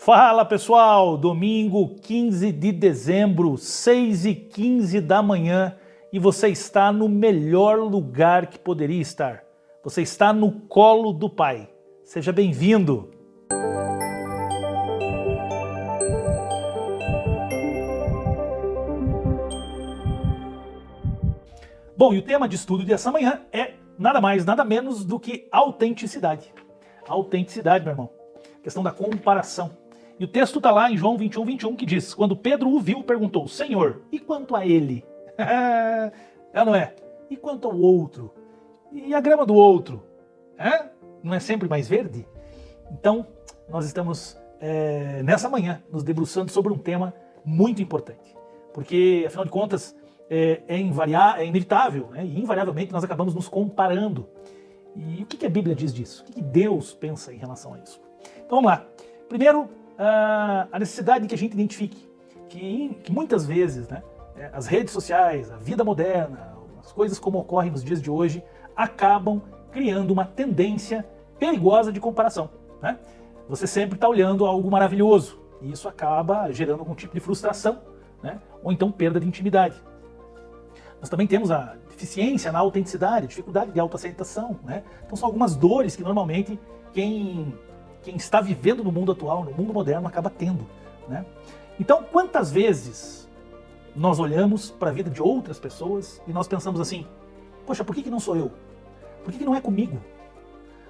Fala pessoal, domingo 15 de dezembro, 6h15 da manhã e você está no melhor lugar que poderia estar. Você está no colo do Pai. Seja bem-vindo! Bom, e o tema de estudo dessa manhã é nada mais, nada menos do que autenticidade. Autenticidade, meu irmão. Questão da comparação. E o texto está lá em João 21:21, que diz: quando Pedro o viu, perguntou: Senhor, e quanto a ele? É, não é? E quanto ao outro? E a grama do outro? Não é sempre mais verde? Então, nós estamos nessa manhã nos debruçando sobre um tema muito importante. Porque, afinal de contas, é inevitável, né? E invariavelmente nós acabamos nos comparando. E o que a Bíblia diz disso? O que Deus pensa em relação a isso? Então vamos lá. Primeiro, a necessidade de que a gente identifique que muitas vezes, né, as redes sociais, a vida moderna, as coisas como ocorrem nos dias de hoje, acabam criando uma tendência perigosa de comparação. Né? Você sempre está olhando algo maravilhoso e isso acaba gerando algum tipo de frustração, né, ou então perda de intimidade. Nós também temos a deficiência na autenticidade, a dificuldade de autoaceitação. Né? Então são algumas dores que normalmente quem está vivendo no mundo atual, no mundo moderno, acaba tendo. Né? Então, quantas vezes nós olhamos para a vida de outras pessoas e nós pensamos assim: poxa, por que não sou eu? Por que não é comigo?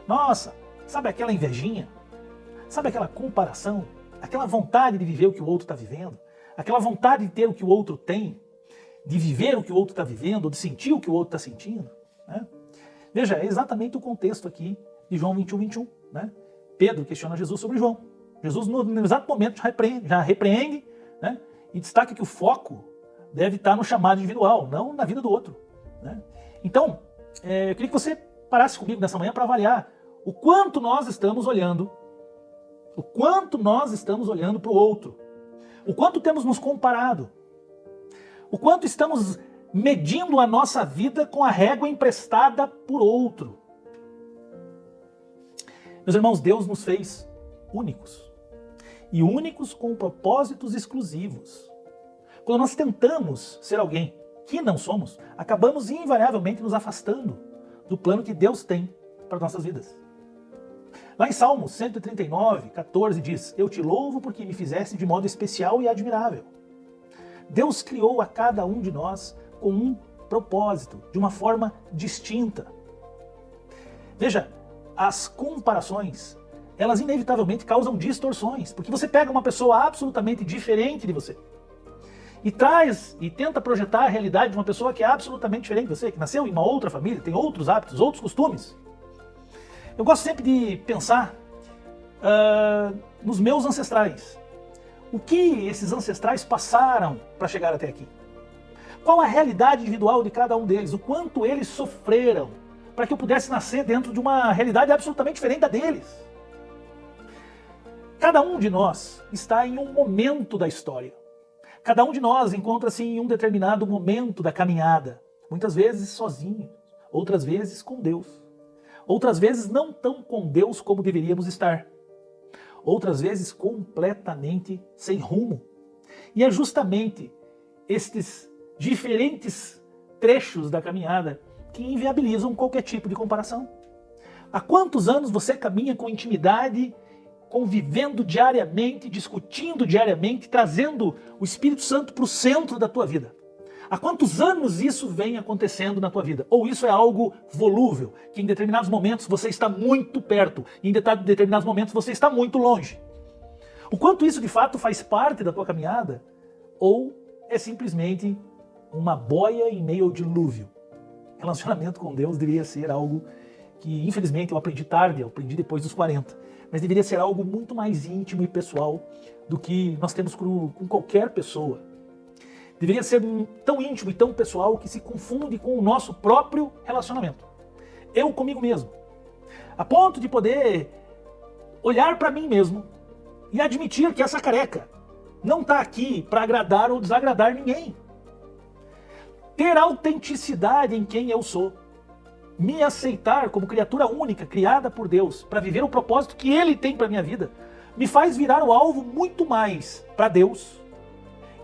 Nossa, sabe aquela invejinha? Sabe aquela comparação? Aquela vontade de viver o que o outro está vivendo? Aquela vontade de ter o que o outro tem? De viver o que o outro está vivendo? Ou de sentir o que o outro está sentindo? Né? Veja, é exatamente o contexto aqui de João 21:21. Né? Pedro questiona Jesus sobre João. Jesus, no exato momento, já repreende, né? E destaca que o foco deve estar no chamado individual, não na vida do outro. Né? Então, eu queria que você parasse comigo nessa manhã para avaliar o quanto nós estamos olhando, para o outro, o quanto temos nos comparado, o quanto estamos medindo a nossa vida com a régua emprestada por outro. Meus irmãos, Deus nos fez únicos. E únicos com propósitos exclusivos. Quando nós tentamos ser alguém que não somos, acabamos invariavelmente nos afastando do plano que Deus tem para nossas vidas. Lá em Salmos 139:14 diz: Eu te louvo porque me fizeste de modo especial e admirável. Deus criou a cada um de nós com um propósito, de uma forma distinta. Veja, as comparações, elas inevitavelmente causam distorções, porque você pega uma pessoa absolutamente diferente de você e traz e tenta projetar a realidade de uma pessoa que é absolutamente diferente de você, que nasceu em uma outra família, tem outros hábitos, outros costumes. Eu gosto sempre de pensar nos meus ancestrais. O que esses ancestrais passaram para chegar até aqui? Qual a realidade individual de cada um deles? O quanto eles sofreram para que eu pudesse nascer dentro de uma realidade absolutamente diferente da deles. Cada um de nós está em um momento da história. Cada um de nós encontra-se em um determinado momento da caminhada. Muitas vezes sozinho, outras vezes com Deus. Outras vezes não tão com Deus como deveríamos estar. Outras vezes completamente sem rumo. E é justamente estes diferentes trechos da caminhada que inviabilizam qualquer tipo de comparação. Há quantos anos você caminha com intimidade, convivendo diariamente, discutindo diariamente, trazendo o Espírito Santo para o centro da tua vida? Há quantos anos isso vem acontecendo na tua vida? Ou isso é algo volúvel, que em determinados momentos você está muito perto, e em determinados momentos você está muito longe? O quanto isso de fato faz parte da tua caminhada? Ou é simplesmente uma boia em meio ao dilúvio? Relacionamento com Deus deveria ser algo que, infelizmente, eu aprendi tarde, eu aprendi depois dos 40, mas deveria ser algo muito mais íntimo e pessoal do que nós temos com qualquer pessoa. Deveria ser tão íntimo e tão pessoal que se confunde com o nosso próprio relacionamento. Eu comigo mesmo. A ponto de poder olhar para mim mesmo e admitir que essa careca não está aqui para agradar ou desagradar ninguém. Ter autenticidade em quem eu sou. Me aceitar como criatura única, criada por Deus, para viver o propósito que Ele tem para a minha vida. me faz virar o alvo muito mais para Deus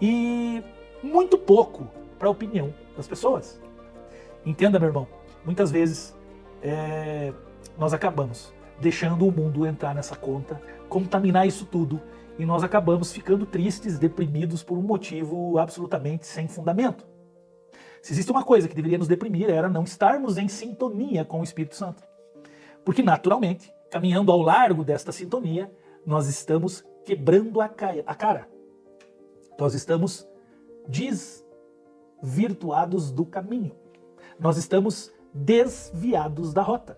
e muito pouco para a opinião das pessoas. Entenda, meu irmão, muitas vezes nós acabamos deixando o mundo entrar nessa conta, contaminar isso tudo, e nós acabamos ficando tristes, deprimidos por um motivo absolutamente sem fundamento. Se existe uma coisa que deveria nos deprimir, era não estarmos em sintonia com o Espírito Santo. Porque, naturalmente, caminhando ao largo desta sintonia, nós estamos quebrando a cara. Nós estamos desvirtuados do caminho. Nós estamos desviados da rota.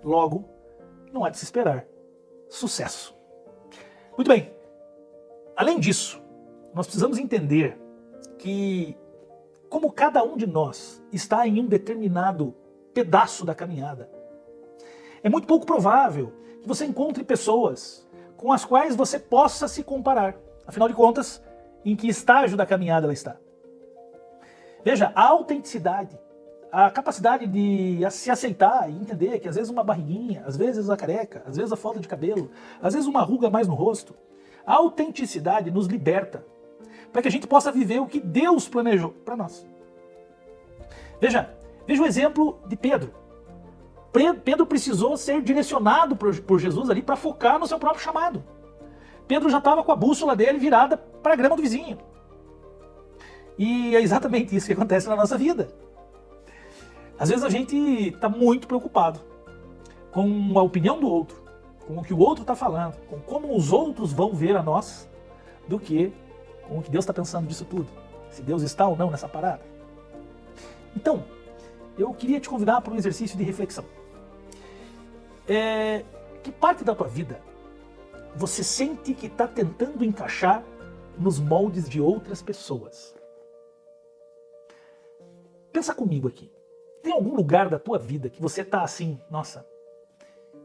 Logo, não há de se esperar sucesso. Muito bem. Além disso, nós precisamos entender que, como cada um de nós está em um determinado pedaço da caminhada, é muito pouco provável que você encontre pessoas com as quais você possa se comparar. Afinal de contas, em que estágio da caminhada ela está? Veja, a autenticidade, a capacidade de se aceitar e entender que às vezes uma barriguinha, às vezes a careca, às vezes a falta de cabelo, às vezes uma ruga a mais no rosto, a autenticidade nos liberta para que a gente possa viver o que Deus planejou para nós. Veja o exemplo de Pedro. Pedro precisou ser direcionado por Jesus ali para focar no seu próprio chamado. Pedro já estava com a bússola dele virada para a grama do vizinho. E é exatamente isso que acontece na nossa vida. Às vezes a gente está muito preocupado com a opinião do outro, com o que o outro está falando, com como os outros vão ver a nós, do que com o que Deus está pensando disso tudo. Se Deus está ou não nessa parada. Então, eu queria te convidar para um exercício de reflexão. Que parte da tua vida você sente que está tentando encaixar nos moldes de outras pessoas? Pensa comigo aqui. Tem algum lugar da tua vida que você está assim, nossa,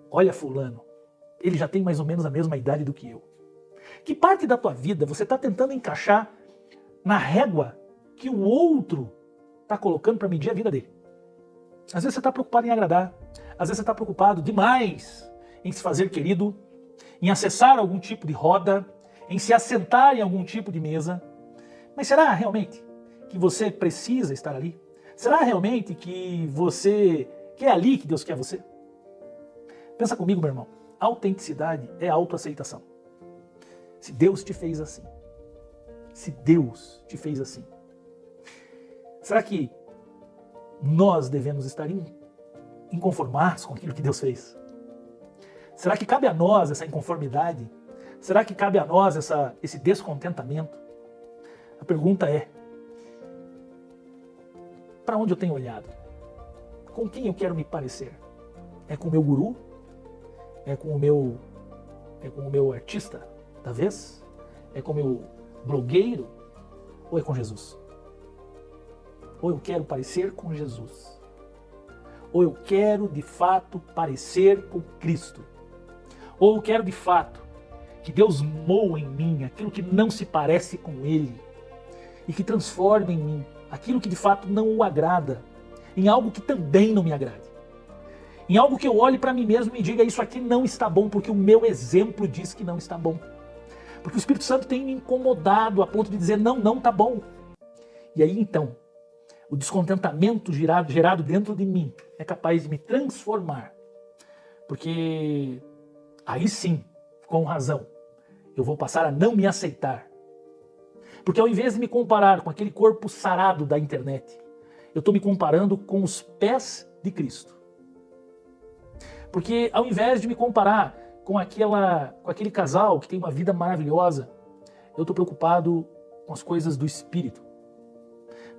olha fulano, ele já tem mais ou menos a mesma idade do que eu. Que parte da tua vida você está tentando encaixar na régua que o outro está colocando para medir a vida dele? Às vezes você está preocupado em agradar, às vezes você está preocupado demais em se fazer querido, em acessar algum tipo de roda, em se assentar em algum tipo de mesa. Mas será realmente que você precisa estar ali? Será realmente que você quer ali que Deus quer você? Pensa comigo, meu irmão. Autenticidade é autoaceitação. Se Deus te fez assim, será que nós devemos estar inconformados com aquilo que Deus fez? Será que cabe a nós essa inconformidade? Será que cabe a nós esse descontentamento? A pergunta é: para onde eu tenho olhado? Com quem eu quero me parecer? É com o meu guru? É com o meu artista da vez? É com o meu blogueiro? Ou é com Jesus? Ou eu quero parecer com Jesus? Ou eu quero de fato parecer com Cristo? Ou eu quero de fato que Deus moa em mim aquilo que não se parece com Ele e que transforme em mim aquilo que de fato não o agrada em algo que também não me agrade? Em algo que eu olhe para mim mesmo e diga: isso aqui não está bom, porque o meu exemplo diz que não está bom. Porque o Espírito Santo tem me incomodado a ponto de dizer: não está bom. E aí então, o descontentamento gerado dentro de mim é capaz de me transformar. Porque aí sim, com razão, eu vou passar a não me aceitar. Porque ao invés de me comparar com aquele corpo sarado da internet, eu estou me comparando com os pés de Cristo. Porque ao invés de me comparar com aquele casal que tem uma vida maravilhosa, eu estou preocupado com as coisas do Espírito.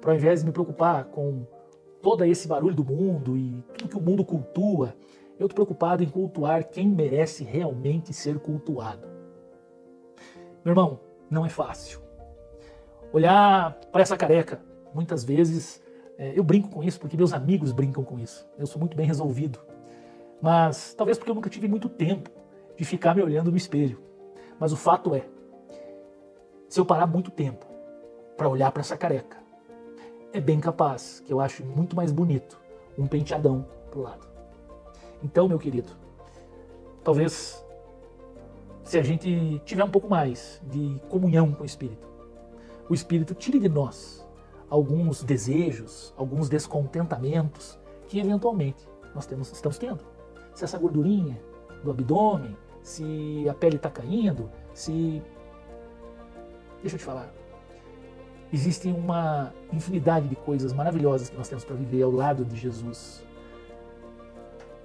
Ao invés de me preocupar com todo esse barulho do mundo e tudo que o mundo cultua, eu estou preocupado em cultuar quem merece realmente ser cultuado. Meu irmão, não é fácil. Olhar para essa careca, muitas vezes, eu brinco com isso porque meus amigos brincam com isso. Eu sou muito bem resolvido. Mas talvez porque eu nunca tive muito tempo de ficar me olhando no espelho. Mas o fato é, se eu parar muito tempo para olhar para essa careca, é bem capaz que eu ache muito mais bonito um penteadão pro lado. Então, meu querido, talvez se a gente tiver um pouco mais de comunhão com o Espírito. O Espírito tire de nós alguns desejos, alguns descontentamentos que eventualmente nós estamos tendo. Se essa gordurinha do abdômen, se a pele está caindo, se... Deixa eu te falar. Existe uma infinidade de coisas maravilhosas que nós temos para viver ao lado de Jesus.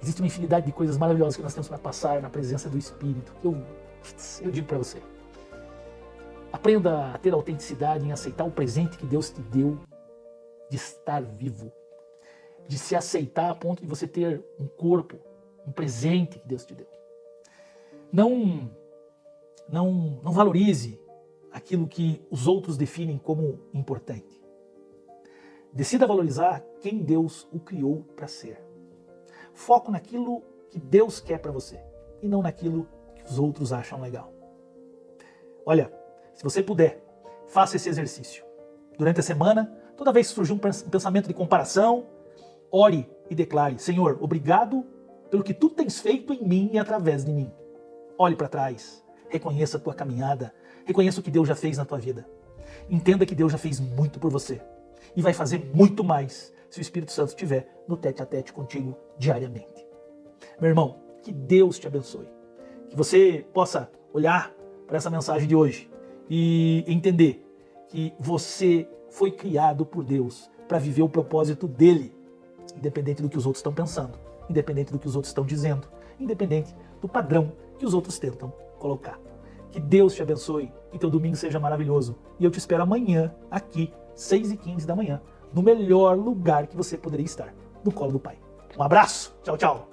Existe uma infinidade de coisas maravilhosas que nós temos para passar na presença do Espírito. Eu digo para você. Aprenda a ter autenticidade em aceitar o presente que Deus te deu de estar vivo. De se aceitar a ponto de você ter um corpo, um presente que Deus te deu. Não valorize aquilo que os outros definem como importante. Decida valorizar quem Deus o criou para ser. Foco naquilo que Deus quer para você e não naquilo que os outros acham legal. Olha, se você puder, faça esse exercício. Durante a semana, toda vez que surgir um pensamento de comparação, ore e declare: Senhor, obrigado pelo que tu tens feito em mim e através de mim. Olhe para trás, reconheça a tua caminhada, reconheça o que Deus já fez na tua vida. Entenda que Deus já fez muito por você e vai fazer muito mais se o Espírito Santo estiver no tete-a-tete contigo diariamente. Meu irmão, que Deus te abençoe. Que você possa olhar para essa mensagem de hoje e entender que você foi criado por Deus para viver o propósito dele, independente do que os outros estão pensando, independente do que os outros estão dizendo, independente do padrão que os outros tentam colocar. Que Deus te abençoe e teu domingo seja maravilhoso. E eu te espero amanhã, aqui, 6h15 da manhã, no melhor lugar que você poderia estar, no colo do Pai. Um abraço, tchau, tchau.